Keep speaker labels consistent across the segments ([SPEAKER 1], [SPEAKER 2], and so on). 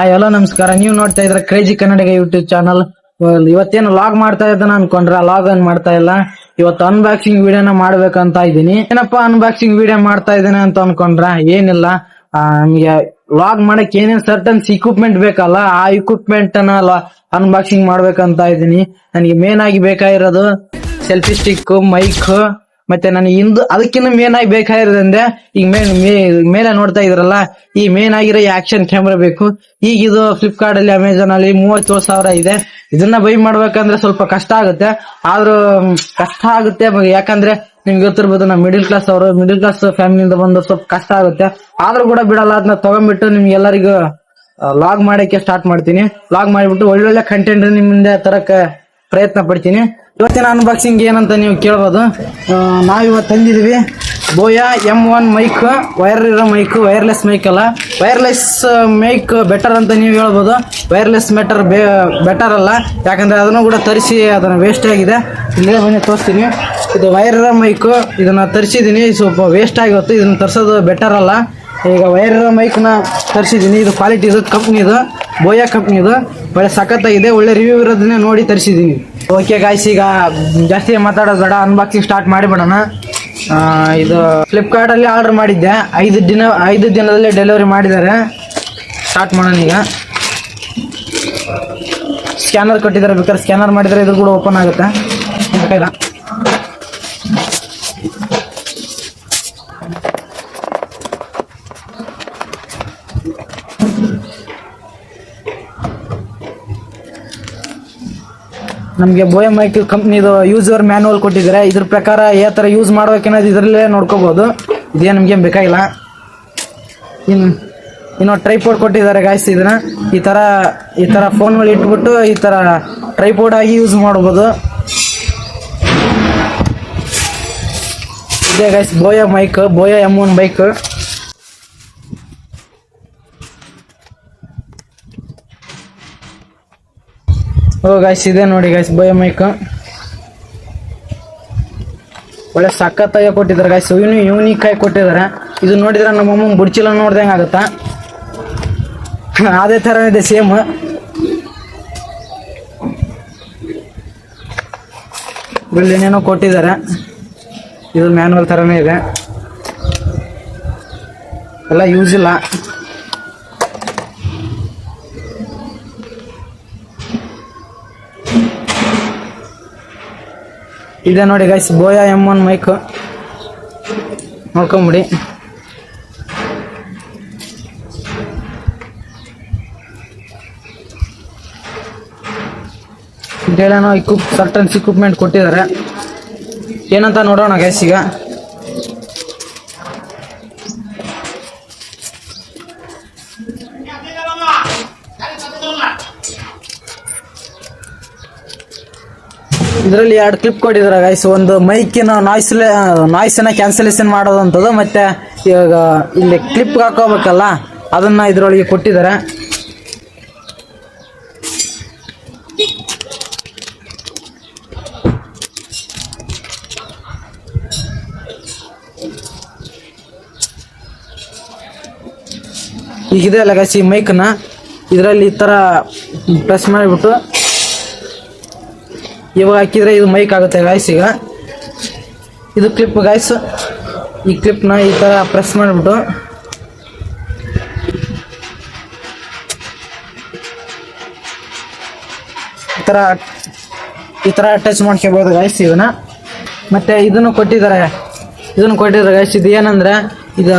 [SPEAKER 1] ಎಲ್ಲ ನಮಸ್ಕಾರ. ನೀವು ನೋಡ್ತಾ ಇದ್ರ ಕ್ರೇಜಿ ಕನ್ನಡಿಗ ಯೂಟ್ಯೂಬ್ ಚಾನಲ್. ಇವತ್ತೇನು ಲಾಗ್ ಮಾಡ್ತಾ ಇದ್ದಾನ ಅನ್ಕೊಂಡ್ರ, ಲಾಗ್ ಏನ್ ಮಾಡ್ತಾ ಇಲ್ಲ. ಇವತ್ತು ಅನ್ಬಾಕ್ಸಿಂಗ್ ವಿಡಿಯೋನ ಮಾಡ್ಬೇಕಂತ ಇದ್ದೀನಿ. ಏನಪ್ಪಾ ಅನ್ಬಾಕ್ಸಿಂಗ್ ವಿಡಿಯೋ ಮಾಡ್ತಾ ಇದ್ದೇನೆ ಅಂತ ಅನ್ಕೊಂಡ್ರ, ಏನಿಲ್ಲ. ನಮ್ಗೆ ಲಾಗ್ ಮಾಡಕ್ ಏನೇನ್ ಸರ್ಟನ್ಸ್ ಇಕ್ವಿಪ್ಮೆಂಟ್ ಬೇಕಲ್ಲ, ಆ ಇಕ್ವಿಪ್ಮೆಂಟ್ ಅನ್ನ ಅನ್ಬಾಕ್ಸಿಂಗ್ ಮಾಡ್ಬೇಕಂತ ಇದ್ದೀನಿ. ನನಗೆ ಮೇನ್ ಆಗಿ ಬೇಕಾಗಿರೋದು ಸೆಲ್ಫಿ ಸ್ಟಿಕ್, ಮೈಕ್, ಮತ್ತೆ ನನಗೆ ಅದಕ್ಕಿಂತ ಮೇನ್ ಆಗಿ ಬೇಕಾಗಿರೋದಂದ್ರೆ ಈಗ ಮೇಲೆ ನೋಡ್ತಾ ಇದ್ರಲ್ಲ, ಈ ಮೇನ್ ಆಗಿರೋ ಆಕ್ಷನ್ ಕ್ಯಾಮ್ರಾ ಬೇಕು. ಈಗ ಇದು ಫ್ಲಿಪ್ಕಾರ್ಟ್ ಅಲ್ಲಿ, ಅಮೆಝಾನ್ ಅಲ್ಲಿ 37,000 ಇದೆ. ಇದನ್ನ ಬೈ ಮಾಡ್ಬೇಕಂದ್ರೆ ಸ್ವಲ್ಪ ಕಷ್ಟ ಆಗುತ್ತೆ. ಆದ್ರೂ ಕಷ್ಟ ಆಗುತ್ತೆ ಯಾಕಂದ್ರೆ ನಿಮ್ಗೆ ಗೊತ್ತಿರ್ಬೋದು, ನಾವು ಮಿಡಿಲ್ ಕ್ಲಾಸ್ ಫ್ಯಾಮಿಲಿಯಿಂದ ಬಂದು ಸ್ವಲ್ಪ ಕಷ್ಟ ಆಗುತ್ತೆ. ಆದ್ರೂ ಕೂಡ ಬಿಡಲ್ಲ, ಅದನ್ನ ತಗೊಂಡ್ಬಿಟ್ಟು ನಿಮ್ಗೆಲ್ಲರಿಗೂ ಲಾಗ್ ಮಾಡಕ್ಕೆ ಸ್ಟಾರ್ಟ್ ಮಾಡ್ತೀನಿ. ಲಾಗ್ ಮಾಡಿಬಿಟ್ಟು ಒಳ್ಳೊಳ್ಳೆ ಕಂಟೆಂಟ್ ನಿಮ್ಮಿಂದ ತರಕ್ಕೆ ಪ್ರಯತ್ನ ಪಡ್ತೀನಿ. ಇವತ್ತಿನ ಅನ್ಬಾಕ್ಸಿಂಗ್ ಏನಂತ ನೀವು ಕೇಳ್ಬೋದು. ನಾವಿವತ್ತು ತಂದಿದೀವಿ ಬೋಯಾ M1 ಮೈಕ್, ವೈರ್ಲೆಸ್ ಮೈಕ್ ಅಲ್ಲ, ವೈರ್ಲೆಸ್ ಮೈಕ್ ಬೆಟರ್ ಅಂತ ನೀವು ಹೇಳ್ಬೋದು. ವೈರ್ಲೆಸ್ ಬೆಟರ್ ಅಲ್ಲ, ಯಾಕಂದ್ರೆ ಅದನ್ನು ಕೂಡ ತರಿಸಿ ಅದನ್ನ ವೇಸ್ಟ್ ಆಗಿದೆ. ಇಲ್ಲೇ ಬನ್ನಿ ತೋರಿಸ್ತೀನಿ. ಇದು ವೈರ್ ಮೈಕ್, ಇದನ್ನ ತರಿಸಿದೀನಿ, ಸ್ವಲ್ಪ ವೇಸ್ಟ್ ಆಗಿತ್ತು. ಇದನ್ನ ತರಿಸೋದು ಬೆಟರ್ ಅಲ್ಲ. ಈಗ ವೈರ್ ಮೈಕ್ ನ ತರಿಸಿದೀನಿ. ಇದು ಕ್ವಾಲಿಟಿ, ಇದು ಕಂಪ್ನಿದು, ಬೋಯಾ ಕಂಪ್ನಿದು, ಒಳ್ಳೆ ಸಖತ್ತಾಗಿದೆ. ಒಳ್ಳೆ ರಿವ್ಯೂ ಇರೋದನ್ನೇ ನೋಡಿ ತರಿಸಿದೀನಿ. ಓಕೆ ಗಾಯ್ಸ್, ಈಗ ಜಾಸ್ತಿ ಮಾತಾಡೋದು ಬೇಡ, ಅನ್ಬಾಕ್ಸಿಂಗ್ ಸ್ಟಾರ್ಟ್ ಮಾಡಿಬಿಡೋಣ. ಇದು ಫ್ಲಿಪ್ಕಾರ್ಟ್ ಅಲ್ಲಿ ಆರ್ಡರ್ ಮಾಡಿದ್ದೆ, 5 ದಿನದಲ್ಲಿ ಡೆಲಿವರಿ ಮಾಡಿದ್ದಾರೆ. ಸ್ಟಾರ್ಟ್ ಮಾಡೋಣ. ಈಗ ಸ್ಕ್ಯಾನರ್ ಕೊಟ್ಟಿದ್ದಾರೆ, ಬೇಕಾದ್ರೆ ಸ್ಕ್ಯಾನರ್ ಮಾಡಿದರೆ ಇದು ಕೂಡ ಓಪನ್ ಆಗುತ್ತೆ. ನಮಗೆ ಬೋಯಾ ಮೈಕ್ ಕಂಪ್ನಿದು ಯೂಸರ್ ಮ್ಯಾನುವಲ್ ಕೊಟ್ಟಿದ್ದಾರೆ. ಇದ್ರ ಪ್ರಕಾರ ಯಾವ ತರ ಯೂಸ್ ಮಾಡ್ಬೇಕನ್ನೋದು ಇದರಲ್ಲೇ ನೋಡ್ಕೋಬಹುದು. ಇದೇ ನಮ್ಗೆ ಬೇಕಾಗಿಲ್ಲ. ಇನ್ನು ಟ್ರೈಪೋರ್ಡ್ ಕೊಟ್ಟಿದ್ದಾರೆ ಗಾಯ್ಸ್. ಇದನ್ನ ಈ ತರ ಫೋನ್ಗಳು ಇಟ್ಬಿಟ್ಟು ಈ ತರ ಟ್ರೈಪೋರ್ಡ್ ಆಗಿ ಯೂಸ್ ಮಾಡಬಹುದು. ಇದೇ ಗಾಯ್ಸ್ ಬೋಯಾ M1 ಮೈಕ್. ಗಾಯ್ಸ್ ಇದೆ ನೋಡಿ ಗಾಯ್ಸ್, ಬೋಯಾ ಮೈಕ್ ಒಳ್ಳೆ ಸಖತ್ತಾಗಿ ಕೊಟ್ಟಿದ್ದಾರೆ ಗಾಯ್ಸ್. ಯೂನಿಕ್ ಆಗಿ ಕೊಟ್ಟಿದ್ದಾರೆ. ಇದು ನೋಡಿದ್ರೆ ನಮ್ಮಮ್ಮ ಬುಡ್ಚಿಲ ನೋಡ್ದಂಗೆ ಆಗುತ್ತಾ, ಅದೇ ತರ ಇದೆ ಸೇಮ್. ಇಲ್ಲಿ ಏನೇನೋ ಕೊಟ್ಟಿದ್ದಾರೆ. ಇದು ಮ್ಯಾನುವಲ್ ತರನೇ ಇದೆ, ಎಲ್ಲ ಯೂಸ್ ಇಲ್ಲ. ಇದೆ ನೋಡಿ ಗೈಸ್ ಬೋಯಾ M1 ಮೈಕ್, ನೋಡ್ಕೊಂಬಿಡಿ. ಇದೇನೋ ಸರ್ಟನ್ಸ್ ಇಕ್ವಿಪ್ಮೆಂಟ್ ಕೊಟ್ಟಿದ್ದಾರೆ. ಏನಂತ ನೋಡೋಣ ಗೈಸ್. ಈಗ ಇದರಲ್ಲಿ 2 ಕ್ಲಿಪ್ ಕೊಟ್ಟಿದ್ದಾರೆ ಗೈಸ್. ಒಂದು ಮೈಕಿನ ನಾಯ್ಸನ್ನ ಕ್ಯಾನ್ಸಲೇಷನ್ ಮಾಡೋದಂಥದ್ದು, ಮತ್ತೆ ಇವಾಗ ಇಲ್ಲಿ ಕ್ಲಿಪ್ ಹಾಕೋಬೇಕಲ್ಲ, ಅದನ್ನ ಇದರೊಳಗೆ ಕೊಟ್ಟಿದ್ದಾರೆ. ಈಗಿದೆ ಅಲ್ಲ ಗೈಸ್ ಈ ಮೈಕ್ನ, ಇದರಲ್ಲಿ ಈ ತರ ಪ್ರೆಸ್ ಮಾಡಿಬಿಟ್ಟು ಇವಾಗ ಹಾಕಿದ್ರೆ ಇದು ಮೈಕ್ ಆಗುತ್ತೆ ಗಾಯ್ಸ್. ಈಗ ಇದು ಕ್ಲಿಪ್ ಗಾಯ್ಸ್. ಈ ಕ್ಲಿಪ್ನ ಈ ತರ ಪ್ರೆಸ್ ಮಾಡಿಬಿಟ್ಟು ಈ ತರ ಟಚ್ ಮಾಡ್ಕೋಬಹುದು ಗಾಯ್ಸ್ ಇದನ್ನ. ಮತ್ತೆ ಇದನ್ನು ಕೊಟ್ಟಿದ್ದಾರೆ ಗಾಯ್ಸ್. ಇದು ಏನಂದ್ರೆ, ಇದು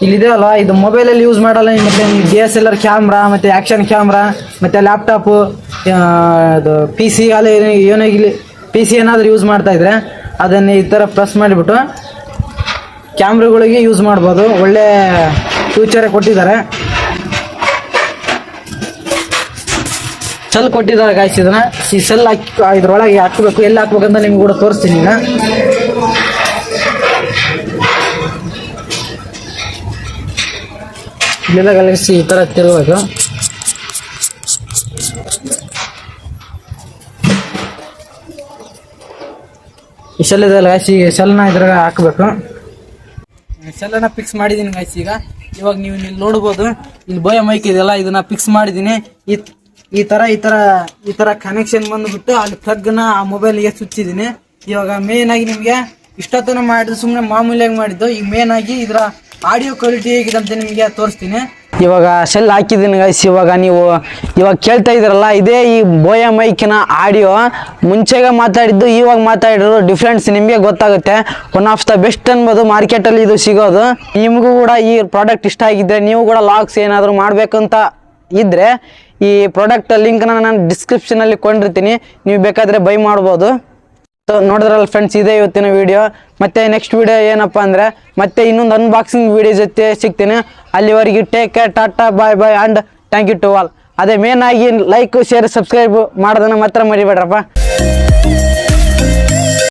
[SPEAKER 1] ಇಲ್ಲಿದೆ ಅಲ್ಲ, ಇದು ಮೊಬೈಲ್ ಅಲ್ಲಿ ಯೂಸ್ ಮಾಡಲ್ಲ. ಮತ್ತೆ DSLR ಕ್ಯಾಮ್ರಾ, ಮತ್ತೆ ಆಕ್ಷನ್ ಕ್ಯಾಮ್ರಾ, ಮತ್ತೆ ಲ್ಯಾಪ್ಟಾಪ್, PC ಅಲ್ಲಿ PC ಏನಾದ್ರು ಯೂಸ್ ಮಾಡ್ತಾ ಇದ್ರೆ ಅದನ್ನ ಈ ತರ ಪ್ರೆಸ್ ಮಾಡಿಬಿಟ್ಟು ಕ್ಯಾಮ್ರಾಗಳಿಗೆ ಯೂಸ್ ಮಾಡ್ಬೋದು. ಒಳ್ಳೆ ಫ್ಯೂಚರ್ ಕೊಟ್ಟಿದ್ದಾರೆ. ಸೆಲ್ ಕೊಟ್ಟಿದ್ದಾರೆ ಗಾಯ್ಸ್. ಇದನ್ನ ಈ ಸೆಲ್ ಇದ್ರೊಳಗೆ ಹಾಕಬೇಕು. ಎಲ್ಲಿ ಹಾಕ್ಬೇಕಂತ ನಿಮ್ಗೆ ಕೂಡ ತೋರಿಸ್ತೀನಿ. ಈಗ ಇಲ್ಲೆಲ್ಲ ಗಲಗಿಸಿ ಈ ತರ ತಿರುಗಬೇಕು. ಈ ಸೆಲ್ ಇದೆಲ್ಲ ಗಾಯ್ಸ್, ಈ ಸೆಲ್ನ ಇದ್ರಾಗ ಹಾಕಬೇಕು. ಸೆಲ್ಲನ್ನ ಫಿಕ್ಸ್ ಮಾಡಿದ್ದೀನಿ ಗಾಯ್ಸ್. ಈಗ ಇವಾಗ ನೀವು ಇಲ್ಲಿ ನೋಡ್ಬೋದು, ಇಲ್ಲಿ ಬೋಯ ಮೈಕ್ ಇದೆಯಲ್ಲ, ಇದನ್ನ ಫಿಕ್ಸ್ ಮಾಡಿದೀನಿ. ಈ ತರ ಕನೆಕ್ಷನ್ ಬಂದ್ಬಿಟ್ಟು ಅಲ್ಲಿ ಪ್ಲಗ್ ನ ಆ ಮೊಬೈಲ್ಗೆ ಚುಚ್ಚಿದೀನಿ. ಇವಾಗ ಮೇನ್ ಆಗಿ ನಿಮ್ಗೆ ಇಷ್ಟೊತ್ತನ ಮಾಡಿದ್ದು ಸುಮ್ನೆ ಮಾಮೂಲಿಯಾಗಿ ಮಾಡಿದ್ದು. ಈಗ ಮೇನ್ ಆಗಿ ಇದರ ಆಡಿಯೋ ಕ್ವಾಲಿಟಿ ಹೇಗಿದೆ ಅಂತ ನಿಮ್ಗೆ ತೋರಿಸ್ತೀನಿ. ಇವಾಗ ಸೆಲ್ ಹಾಕಿದ್ದೀನಿ ಗೈಸ್. ಇವಾಗ ಕೇಳ್ತಾ ಇದ್ರಲ್ಲ, ಇದೇ ಈ ಬೋಯ ಮೈಕಿನ ಆಡಿಯೋ. ಮುಂಚೆಗೆ ಮಾತಾಡಿದ್ದು ಇವಾಗ ಮಾತಾಡಿರೋ ಡಿಫ್ರೆನ್ಸ್ ನಿಮಗೆ ಗೊತ್ತಾಗುತ್ತೆ. ಒನ್ ಆಫ್ ದ ಬೆಸ್ಟ್ ಅನ್ಬೋದು ಮಾರ್ಕೆಟಲ್ಲಿ ಇದು ಸಿಗೋದು. ನಿಮಗೂ ಕೂಡ ಈ ಪ್ರಾಡಕ್ಟ್ ಇಷ್ಟ ಆಗಿದ್ರೆ, ನೀವು ಕೂಡ ಲಾಗ್ಸ್ ಏನಾದರೂ ಮಾಡಬೇಕಂತ ಇದ್ರೆ ಈ ಪ್ರಾಡಕ್ಟ್ ಲಿಂಕ್ನ ನಾನು ಡಿಸ್ಕ್ರಿಪ್ಷನಲ್ಲಿ ಕೊಂಡಿರ್ತೀನಿ, ನೀವು ಬೇಕಾದರೆ ಬೈ ಮಾಡ್ಬೋದು. ನೋಡಿದ್ರಲ್ಲ ಫ್ರೆಂಡ್ಸ್, ಇದೇ ಇವತ್ತಿನ ವಿಡಿಯೋ. ಮತ್ತೆ ನೆಕ್ಸ್ಟ್ ವಿಡಿಯೋ ಏನಪ್ಪಾ ಅಂದ್ರೆ ಮತ್ತೆ ಇನ್ನೊಂದು ಅನ್ಬಾಕ್ಸಿಂಗ್ ವಿಡಿಯೋ ಜೊತೆ ಸಿಗ್ತೀನಿ. ಅಲ್ಲಿವರೆಗೆ take care, tata, bye and thank you to all. ಅದೇ ಮೇನ್ ಆಗಿ ಲೈಕ್, ಶೇರ್, ಸಬ್ಸ್ಕ್ರೈಬ್ ಮಾಡೋದನ್ನ ಮಾತ್ರ ಮರಿಬೇಡ್ರಪ್ಪ.